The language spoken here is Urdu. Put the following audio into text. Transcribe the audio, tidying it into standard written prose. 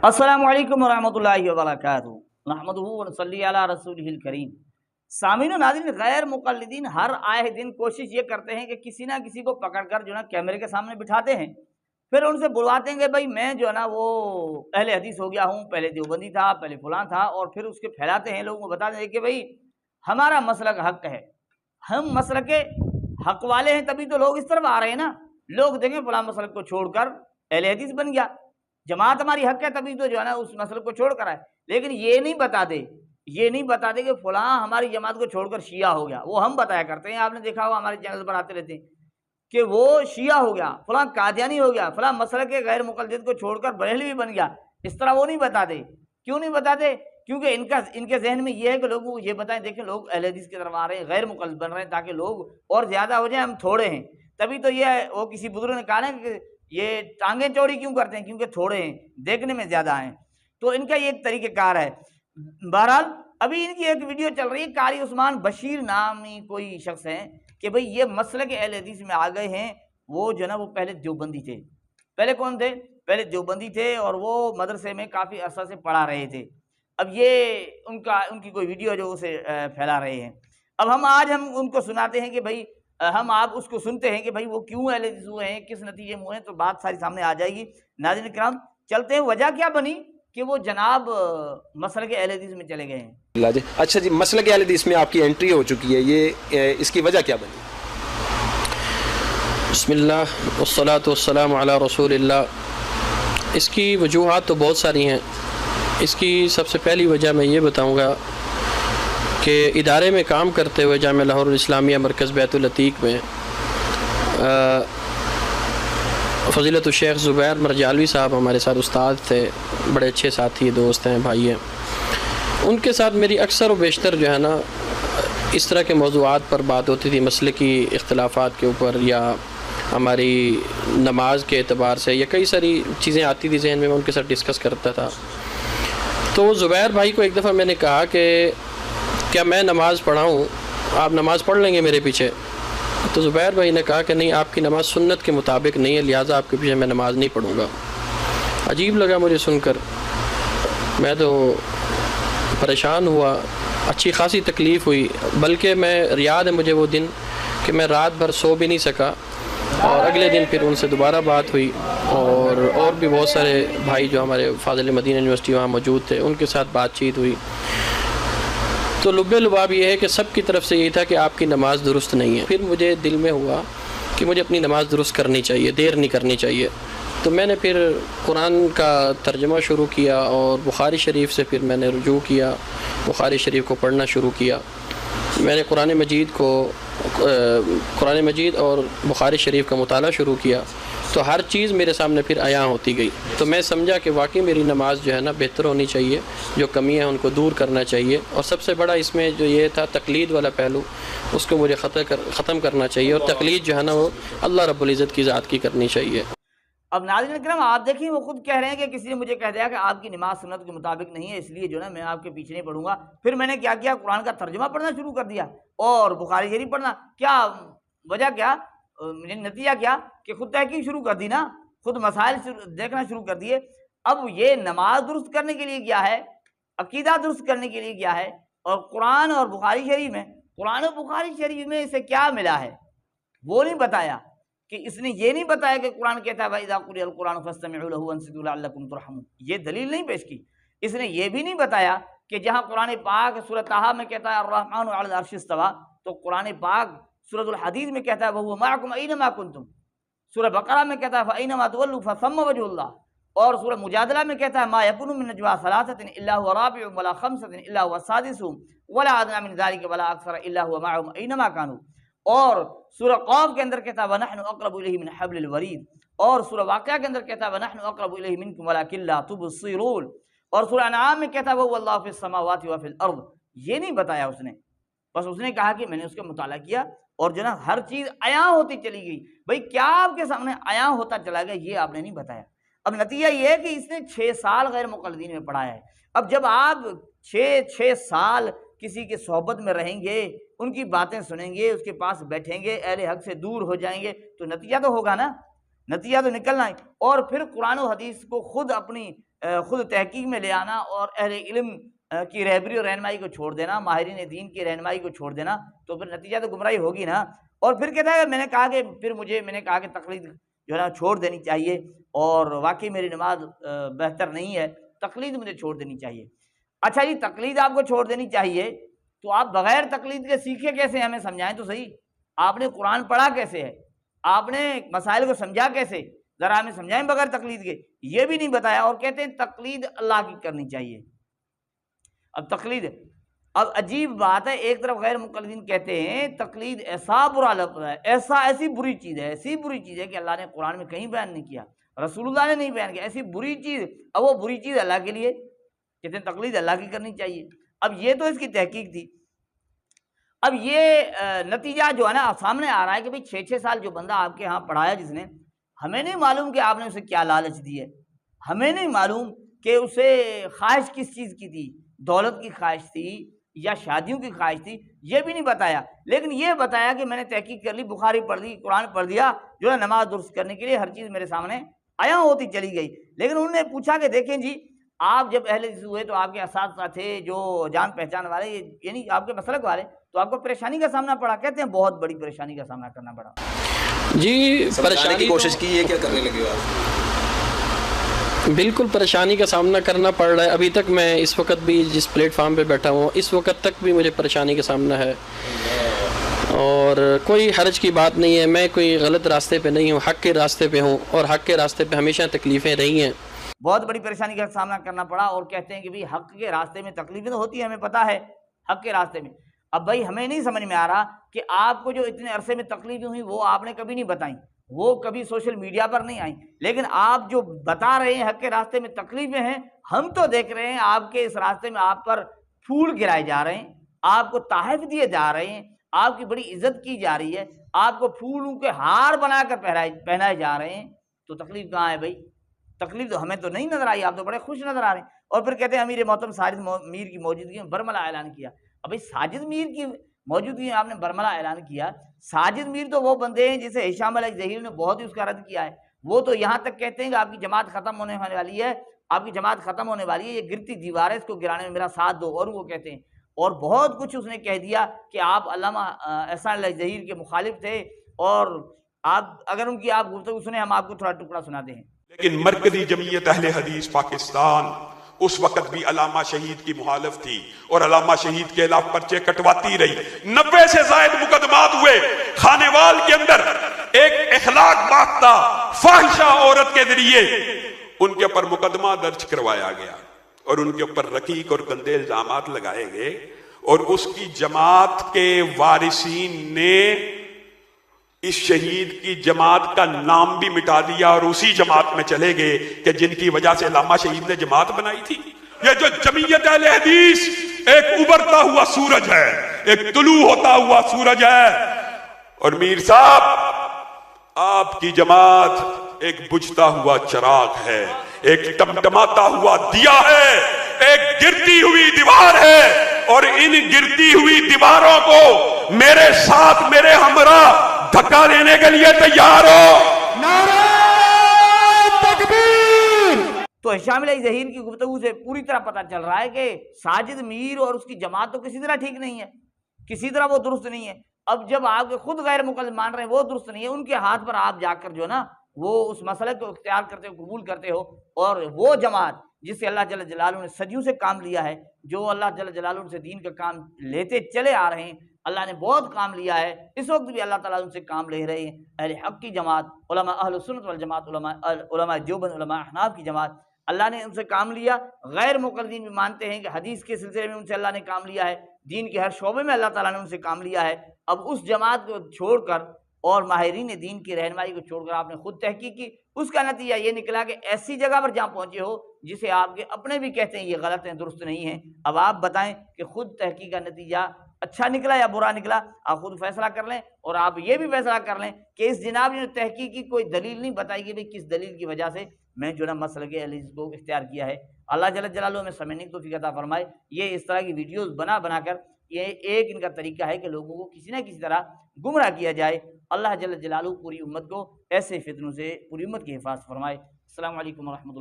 السلام علیکم ورحمۃ اللہ وبرکاتہ، نحمدہ ونصلی علی رسولہ الکریم۔ سامعین و ناظرین، غیر مقلدین ہر آئے دن کوشش یہ کرتے ہیں کہ کسی نہ کسی کو پکڑ کر جو ہے کیمرے کے سامنے بٹھاتے ہیں، پھر ان سے بلواتے ہیں کہ بھائی میں جو ہے نا وہ اہل حدیث ہو گیا ہوں، پہلے دیوبندی تھا، پہلے فلاں تھا، اور پھر اس کے پھیلاتے ہیں، لوگوں کو بتاتے ہیں کہ بھائی ہمارا مسلک حق ہے، ہم مسلک حق والے ہیں، تبھی تو لوگ اس طرف آ رہے ہیں نا۔ لوگ دیکھیں فلاں مسلک کو چھوڑ کر اہل حدیث بن گیا، جماعت ہماری حق ہے، تبھی تو جو ہے نا اس مسلک کو چھوڑ کر آئے۔ لیکن یہ نہیں بتاتے کہ فلاں ہماری جماعت کو چھوڑ کر شیعہ ہو گیا۔ وہ ہم بتایا کرتے ہیں، آپ نے دیکھا ہوگا ہمارے چینل پر آتے رہتے ہیں کہ وہ شیعہ ہو گیا، فلاں قادیانی ہو گیا، فلاں مسلک کے غیر مقلد کو چھوڑ کر بریلوی بن گیا۔ اس طرح وہ نہیں بتاتے۔ کیوں نہیں بتاتے؟ کیونکہ ان کے ذہن میں یہ ہے کہ لوگوں کو یہ بتائیں، دیکھیں لوگ اہل حدیث کی طرف آ رہے ہیں، غیر مقلد بن رہے ہیں، تاکہ لوگ اور زیادہ ہو جائیں، ہم تھوڑے ہیں۔ تبھی تو یہ وہ کسی بزرگ نے کہا نا کہ یہ ٹانگیں چوڑی کیوں کرتے ہیں؟ کیونکہ تھوڑے ہیں، دیکھنے میں زیادہ ہیں۔ تو ان کا یہ ایک طریقہ کار ہے۔ بہرحال ابھی ان کی ایک ویڈیو چل رہی ہے، قاری عثمان بشیر نامی کوئی شخص ہے کہ بھئی یہ مسلک اہل حدیث میں آ گئے ہیں۔ وہ جو ہے نا وہ پہلے دیوبندی تھے۔ پہلے کون تھے؟ پہلے دیوبندی تھے، اور وہ مدرسے میں کافی عرصہ سے پڑھا رہے تھے۔ اب یہ ان کی کوئی ویڈیو جو اسے پھیلا رہے ہیں۔ اب آج ہم ان کو سناتے ہیں کہ بھئی ہم آپ اس کو سنتے ہیں کہ بھئی وہ کیوں اہل حدیث ہوئے ہیں، کس نتیجے میں ہوئے ہیں، تو بات ساری سامنے آ جائے گی۔ ناظرین کرام چلتے ہیں، وجہ کیا بنی کہ وہ جناب مسلک اہل حدیث میں چلے گئے ہیں۔ اچھا جی، مسلک اہل حدیث میں آپ کی انٹری ہو چکی ہے، یہ اس کی وجہ کیا بنی؟ بسم اللہ والصلاة والسلام علی رسول اللہ۔ اس کی وجوہات تو بہت ساری ہیں۔ اس کی سب سے پہلی وجہ میں یہ بتاؤں گا کہ ادارے میں کام کرتے ہوئے جامعہ لاہور الاسلامیہ مرکز بیت العتیق میں فضیلت الشیخ زبیر مرجالوی صاحب ہمارے ساتھ استاد تھے، بڑے اچھے ساتھی دوست ہیں، بھائی ہیں۔ ان کے ساتھ میری اکثر و بیشتر جو ہے نا اس طرح کے موضوعات پر بات ہوتی تھی، مسلکی اختلافات کے اوپر، یا ہماری نماز کے اعتبار سے، یا کئی ساری چیزیں آتی تھی ذہن میں ان کے ساتھ ڈسکس کرتا تھا۔ تو زبیر بھائی کو ایک دفعہ میں نے کہا کہ کیا میں نماز پڑھاؤں، آپ نماز پڑھ لیں گے میرے پیچھے؟ تو زبیر بھائی نے کہا کہ نہیں، آپ کی نماز سنت کے مطابق نہیں ہے، لہٰذا آپ کے پیچھے میں نماز نہیں پڑھوں گا۔ عجیب لگا مجھے سن کر، میں تو پریشان ہوا، اچھی خاصی تکلیف ہوئی، بلکہ میں یاد ہے مجھے وہ دن کہ میں رات بھر سو بھی نہیں سکا، اور اگلے دن پھر ان سے دوبارہ بات ہوئی، اور بھی بہت سارے بھائی جو ہمارے فاضل مدینہ یونیورسٹی وہاں موجود تھے ان کے ساتھ بات چیت ہوئی۔ تو لب لباب یہ ہے کہ سب کی طرف سے یہی تھا کہ آپ کی نماز درست نہیں ہے۔ پھر مجھے دل میں ہوا کہ مجھے اپنی نماز درست کرنی چاہیے، دیر نہیں کرنی چاہیے۔ تو میں نے پھر قرآن کا ترجمہ شروع کیا، اور بخاری شریف سے پھر میں نے رجوع کیا، بخاری شریف کو پڑھنا شروع کیا۔ میں نے قرآن مجید اور بخاری شریف کا مطالعہ شروع کیا، تو ہر چیز میرے سامنے پھر عیاں ہوتی گئی۔ تو میں سمجھا کہ واقعی میری نماز جو ہے نا بہتر ہونی چاہیے، جو کمیاں ہیں ان کو دور کرنا چاہیے، اور سب سے بڑا اس میں جو یہ تھا تقلید والا پہلو، اس کو مجھے ختم کرنا چاہیے، اور تقلید جو ہے نا وہ اللہ رب العزت کی ذات کی کرنی چاہیے۔ اب ناظرین کرام آپ دیکھیں، وہ خود کہہ رہے ہیں کہ کسی نے مجھے کہہ دیا کہ آپ کی نماز سنت کے مطابق نہیں ہے، اس لیے جو ہے میں آپ کے پیچھے نہیں پڑھوں گا۔ پھر میں نے کیا کیا؟ قرآن کا ترجمہ پڑھنا شروع کر دیا، اور بخاری شریف پڑھنا۔ کیا وجہ؟ کیا نتیجہ؟ کیا کہ خود تحقیق شروع کر دی نا، خود مسائل دیکھنا شروع کر دیے۔ اب یہ نماز درست کرنے کے لیے کیا ہے، عقیدہ درست کرنے کے لیے کیا ہے، اور قرآن اور بخاری شریف میں، قرآن و بخاری شریف میں اسے کیا ملا ہے وہ نہیں بتایا۔ کہ اس نے یہ نہیں بتایا کہ قرآن کہتا ہے وَإِذَا قُرِئَ الْقُرْآنُ فَاسْتَمِعُوا لَهُ وَأَنصِتُوا لَعَلَّكُمْ تُرْحَمُونَ، یہ دلیل نہیں پیش کی۔ اس نے یہ بھی نہیں بتایا کہ جہاں قرآن پاک سورۃ طٰہٰ میں کہتا ہے الرحمن علی العرش استویٰ، تو قرآن پاک سورۃ الحدید میں کہتا ہے وَهُوَ مَعَكُمْ أَيْنَمَا كُنتُمْ، سورہ بقرہ میں کہتا ہے فَأَيْنَمَا تُوَلُّوا فَثَمَّ وَجْهُ اللَّهِ، اور سورہ مجادلہ میں کہتا ہے مَا يَكُونُ مِن نَجْوَىٰ ثَلَاثَةٍ إِلَّا هُوَ رَابِعُهُمْ وَلَا خَمْسَةٍ إِلَّا هُوَ سَادِسُهُمْ وَلَا أَدْنَىٰ مِن ذَٰلِكَ وَلَا أَكْثَرَ إِلَّا هُوَ مَعَهُمْ أَيْنَمَا كَانُوا، اور سورہ قاف کے اندر کہتا ہے وَنَحْنُ أَقْرَبُ إِلَيْهِ مِنْ حَبْلِ الْوَرِيدِ، اور سورہ واقعہ کے اندر کہتا ہے وَنَحْنُ أَقْرَبُ إِلَيْهِ مِنْكُمْ وَلَٰكِن لَا تُبْصِرُونَ، اور سورہ انعام میں کہتا ہے وَهُوَ اللَّهُ فِي السَّمَاوَاتِ وَفِي الْأَرْضِ۔ یہ نہیں بتایا اس نے، بس اس نے کہا کہ میں نے اس کا مطالعہ کیا، اور جو نا ہر چیز عیاں ہوتی چلی گئی۔ بھئی کیا آپ کے سامنے عیاں ہوتا چلا گیا، یہ آپ نے نہیں بتایا۔ اب نتیجہ یہ ہے کہ اس نے 6 سال غیر مقلدین میں پڑھایا ہے۔ اب جب آپ 6 سال کسی کے صحبت میں رہیں گے، ان کی باتیں سنیں گے، اس کے پاس بیٹھیں گے، اہل حق سے دور ہو جائیں گے، تو نتیجہ تو ہوگا نا، نتیجہ تو نکلنا ہے۔ اور پھر قرآن و حدیث کو خود اپنی خود تحقیق میں لے آنا اور اہل علم کی رہبری اور رہنمائی کو چھوڑ دینا، ماہرین دین کی رہنمائی کو چھوڑ دینا، تو پھر نتیجہ تو گمراہی ہوگی نا۔ اور پھر کہتا ہے میں نے کہا کہ تقلید جو ہے نا چھوڑ دینی چاہیے، اور واقعی میری نماز بہتر نہیں ہے، تقلید مجھے چھوڑ دینی چاہیے۔ اچھا جی، تقلید آپ کو چھوڑ دینی چاہیے، تو آپ بغیر تقلید کے سیکھے کیسے؟ ہمیں سمجھائیں تو صحیح، آپ نے قرآن پڑھا کیسے ہے، آپ نے مسائل کو سمجھا کیسے، ذرا ہمیں سمجھائیں بغیر تقلید کے، یہ بھی نہیں بتایا، اور کہتے ہیں تقلید اللہ کی کرنی چاہیے۔ اب تقلید، اب عجیب بات ہے، ایک طرف غیر مقلدین کہتے ہیں تقلید ایسا برا لفظ ہے، ایسی بری چیز ہے کہ اللہ نے قرآن میں کہیں بیان نہیں کیا، رسول اللہ نے نہیں بیان کیا، ایسی بری چیز، اب وہ بری چیز اللہ کے لیے، کہتے ہیں تقلید اللہ کی کرنی چاہیے۔ اب یہ تو اس کی تحقیق تھی۔ اب یہ نتیجہ جو ہے نا سامنے آ رہا ہے کہ بھئی 6 سال جو بندہ آپ کے ہاں پڑھایا جس نے، ہمیں نہیں معلوم کہ آپ نے اسے کیا لالچ دی ہے، ہمیں نہیں معلوم کہ اسے خواہش کس چیز کی تھی، دولت کی خواہش تھی یا شادیوں کی خواہش تھی، یہ بھی نہیں بتایا، لیکن یہ بتایا کہ میں نے تحقیق کر لی، بخاری پڑھ لی، قرآن پڑھ دیا، جو ہے نماز درست کرنے کے لیے ہر چیز میرے سامنے آیا ہوتی چلی گئی۔ لیکن انہوں نے پوچھا کہ دیکھیں جی، آپ جب اہل حدیث ہوئے تو آپ کے اساتذہ تھے جو جان پہچان والے، یعنی آپ کے مسلک والے، تو آپ کو پریشانی کا سامنا پڑا؟ کہتے ہیں بہت بڑی پریشانی کا سامنا کرنا پڑا۔ جی، پریشانی کی کوشش کی، یہ کیا کرنے لگے آپ؟ بالکل پریشانی کا سامنا کرنا پڑ رہا ہے۔ ابھی تک میں اس وقت بھی جس پلیٹ فارم پہ بیٹھا ہوں، اس وقت تک بھی مجھے پریشانی کا سامنا ہے، اور کوئی حرج کی بات نہیں ہے، میں کوئی غلط راستے پہ نہیں ہوں، حق کے راستے پہ ہوں، اور حق کے راستے پہ ہمیشہ تکلیفیں رہی ہیں۔ بہت بڑی پریشانی کا سامنا کرنا پڑا، اور کہتے ہیں کہ بھئی حق کے راستے میں تکلیفیں تو ہوتی ہیں، ہمیں پتہ ہے حق کے راستے میں۔ اب بھائی ہمیں نہیں سمجھ میں آ رہا کہ آپ کو جو اتنے عرصے میں تکلیفیں ہوئی وہ آپ نے کبھی نہیں بتائیں، وہ کبھی سوشل میڈیا پر نہیں آئیں، لیکن آپ جو بتا رہے ہیں حق کے راستے میں تکلیفیں ہیں، ہم تو دیکھ رہے ہیں آپ کے اس راستے میں آپ پر پھول گرائے جا رہے ہیں، آپ کو تحائف دیے جا رہے ہیں، آپ کی بڑی عزت کی جا رہی ہے، آپ کو پھولوں کے ہار بنا کر پہنائے جا رہے ہیں، تو تکلیف کہاں ہے بھائی؟ تکلیف تو ہمیں تو نہیں نظر آئی، آپ تو بڑے خوش نظر آ رہے ہیں۔ اور پھر کہتے ہیں امیر محترم ساجد میر کی موجودگی میں برملا اعلان کیا۔ اب بھائی ساجد میر کی موجودگی میں آپ نے برملا اعلان کیا، ساجد میر تو وہ بندے ہیں جسے ہشام علیہ ظہیر نے بہت ہی اس کا رد کیا ہے، وہ تو یہاں تک کہتے ہیں کہ آپ کی جماعت ختم ہونے والی ہے، آپ کی جماعت ختم ہونے والی ہے، یہ گرتی دیوار ہے، اس کو گرانے میں میرا ساتھ دو، اور وہ کہتے ہیں، اور بہت کچھ اس نے کہہ دیا کہ آپ علامہ احسان علیہ ظہیر کے مخالف تھے، اور آپ اگر ان کی آپ گفتگو سنیں، ہم آپ کو تھوڑا ٹکڑا سناتے ہیں۔ لیکن مرکزی جمعیت اہل حدیث پاکستان اس وقت بھی علامہ شہید کی مخالف تھی، اور علامہ شہید کے خلاف پرچے کٹواتی رہی۔ 90 سے زائد مقدمات ہوئے۔ خانیوال کے اندر ایک اخلاق باختہ فاحشہ عورت کے ذریعے ان کے اوپر مقدمہ درج کروایا گیا، اور ان کے اوپر رقیق اور گندے الزامات لگائے گئے، اور اس کی جماعت کے وارثین نے اس شہید کی جماعت کا نام بھی مٹا دیا، اور اسی جماعت میں چلے گئے کہ جن کی وجہ سے علامہ شہید نے جماعت بنائی تھی۔ یہ جو جمعیت اہل حدیث ایک ابھرتا ہوا سورج ہے، ایک طلوع ہوتا ہوا سورج ہے، اور میر صاحب آپ کی جماعت ایک بجھتا ہوا چراغ ہے، ایک ٹمٹماتا ہوا دیا ہے، ایک گرتی ہوئی دیوار ہے، اور ان گرتی ہوئی دیواروں کو میرے ساتھ میرے ہمراہ دھکا دینے کے لیے تیار ہو۔ نعرہ تکبیر۔ تو ہشام علیہ ظہیر کی گفتگو سے پوری طرح پتہ چل رہا ہے کہ ساجد میر اور اس کی جماعت تو کسی طرح ٹھیک نہیں ہے، کسی طرح وہ درست نہیں ہے۔ اب جب آپ کے خود غیر مقلد مان رہے ہیں وہ درست نہیں ہے، ان کے ہاتھ پر آپ جا کر جو نا وہ اس مسئلے کو اختیار کرتے ہو، قبول کرتے ہو، اور وہ جماعت جس سے اللہ جل جلالہ نے صدیوں سے کام لیا ہے، جو اللہ جل جلالہ سے دین کا کام لیتے چلے آ رہے ہیں، اللہ نے بہت کام لیا ہے، اس وقت بھی اللہ تعالیٰ ان سے کام لے رہے ہیں، اہل حق کی جماعت، علماء اہل سنت والجماعت، علماء دیوبند، علماء احناف کی جماعت، اللہ نے ان سے کام لیا۔ غیر مقلدین بھی مانتے ہیں کہ حدیث کے سلسلے میں ان سے اللہ نے کام لیا ہے، دین کے ہر شعبے میں اللہ تعالیٰ نے ان سے کام لیا ہے۔ اب اس جماعت کو چھوڑ کر اور ماہرین دین کی رہنمائی کو چھوڑ کر آپ نے خود تحقیق کی، اس کا نتیجہ یہ نکلا کہ ایسی جگہ پر جہاں پہنچے ہو جسے آپ کے اپنے بھی کہتے ہیں یہ غلط ہیں، درست نہیں ہیں۔ اب آپ بتائیں کہ خود تحقیق کا نتیجہ اچھا نکلا یا برا نکلا، آپ خود فیصلہ کر لیں، اور آپ یہ بھی فیصلہ کر لیں کہ اس جناب نے تحقیق کی کوئی دلیل نہیں بتائی کہ کس دلیل کی وجہ سے میں جو نا مسلک اہل حدیث کو اختیار کیا ہے۔ اللہ جل جلالہ میں سمجھنے کی توفیق عطا فرمائے۔ یہ اس طرح کی ویڈیوز بنا کر یہ ایک ان کا طریقہ ہے کہ لوگوں کو کسی نہ کسی طرح گمراہ کیا جائے۔ اللہ جل جلالہ پوری امت کو ایسے فتنوں سے پوری امت کی حفاظت فرمائے۔ السلام علیکم ورحمۃ اللہ۔